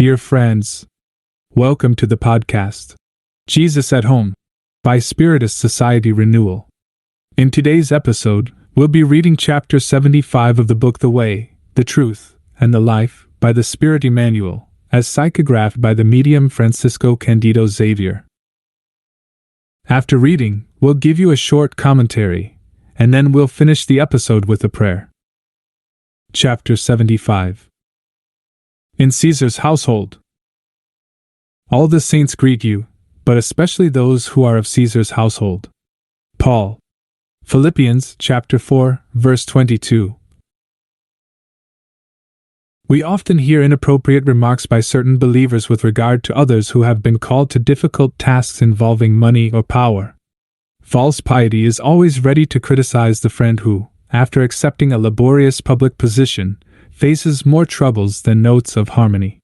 Dear friends, welcome to the podcast, Jesus at Home, by Spiritist Society Renewal. In today's episode, we'll be reading chapter 75 of the book The Way, the Truth, and the Life, by the Spirit Emmanuel, as psychographed by the medium Francisco Candido Xavier. After reading, we'll give you a short commentary, and then we'll finish the episode with a prayer. Chapter 75. In Caesar's household. All the saints greet you, but especially those who are of Caesar's household. Paul. Philippians chapter 4, verse 22. We often hear inappropriate remarks by certain believers with regard to others who have been called to difficult tasks involving money or power. False piety is always ready to criticize the friend who, after accepting a laborious public position, faces more troubles than notes of harmony.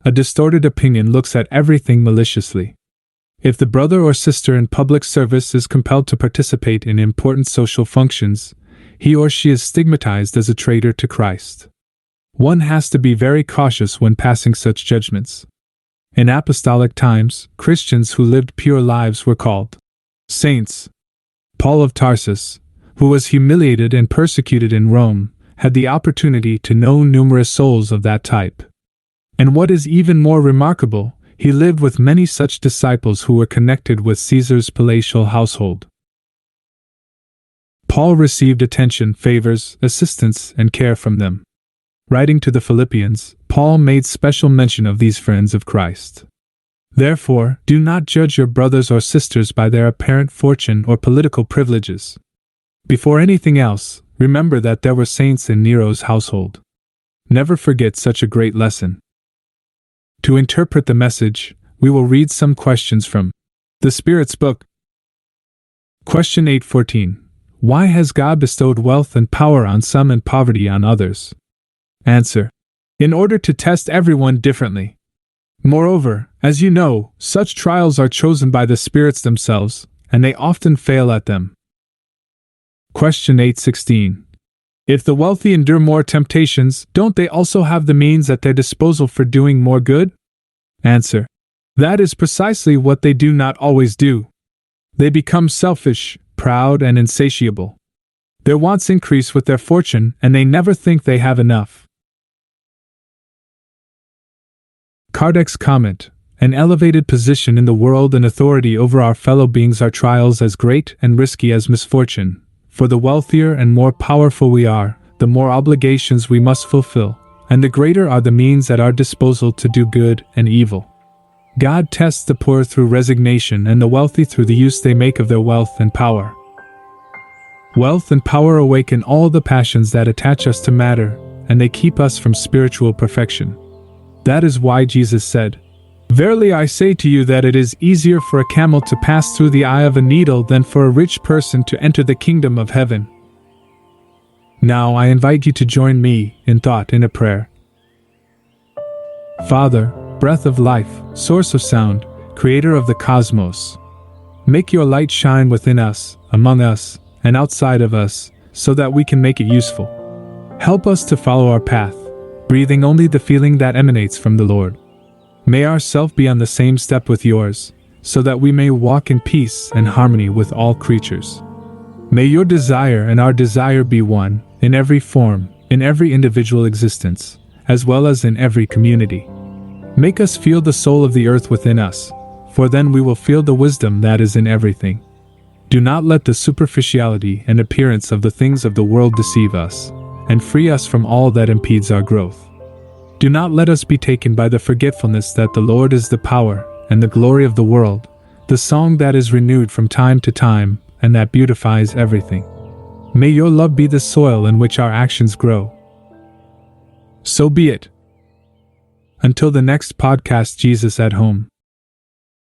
A distorted opinion looks at everything maliciously. If the brother or sister in public service is compelled to participate in important social functions, he or she is stigmatized as a traitor to Christ. One has to be very cautious when passing such judgments. In apostolic times, Christians who lived pure lives were called saints. Paul of Tarsus, who was humiliated and persecuted in Rome, had the opportunity to know numerous souls of that type. And what is even more remarkable, he lived with many such disciples who were connected with Caesar's palatial household. Paul received attention, favors, assistance, and care from them. Writing to the Philippians, Paul made special mention of these friends of Christ. Therefore, do not judge your brothers or sisters by their apparent fortune or political privileges. Before anything else, remember that there were saints in Nero's household. Never forget such a great lesson. To interpret the message, we will read some questions from the Spirit's book. Question 8:14. Why has God bestowed wealth and power on some and poverty on others? Answer. In order to test everyone differently. Moreover, as you know, such trials are chosen by the spirits themselves, and they often fail at them. Question 8:16. If the wealthy endure more temptations, don't they also have the means at their disposal for doing more good? Answer. That is precisely what they do not always do. They become selfish, proud, and insatiable. Their wants increase with their fortune, and they never think they have enough. Kardec's comment. An elevated position in the world and authority over our fellow beings are trials as great and risky as misfortune. For the wealthier and more powerful we are, the more obligations we must fulfill, and the greater are the means at our disposal to do good and evil. God tests the poor through resignation and the wealthy through the use they make of their wealth and power. Wealth and power awaken all the passions that attach us to matter, and they keep us from spiritual perfection. That is why Jesus said, "Verily I say to you that it is easier for a camel to pass through the eye of a needle than for a rich person to enter the kingdom of heaven." Now I invite you to join me in thought in a prayer. Father, breath of life, source of sound, creator of the cosmos, make your light shine within us, among us, and outside of us, so that we can make it useful. Help us to follow our path, breathing only the feeling that emanates from the Lord. May our self be on the same step with yours, so that we may walk in peace and harmony with all creatures. May your desire and our desire be one, in every form, in every individual existence, as well as in every community. Make us feel the soul of the earth within us, for then we will feel the wisdom that is in everything. Do not let the superficiality and appearance of the things of the world deceive us, and free us from all that impedes our growth. Do not let us be taken by the forgetfulness that the Lord is the power and the glory of the world, the song that is renewed from time to time and that beautifies everything. May your love be the soil in which our actions grow. So be it. Until the next podcast, Jesus at Home.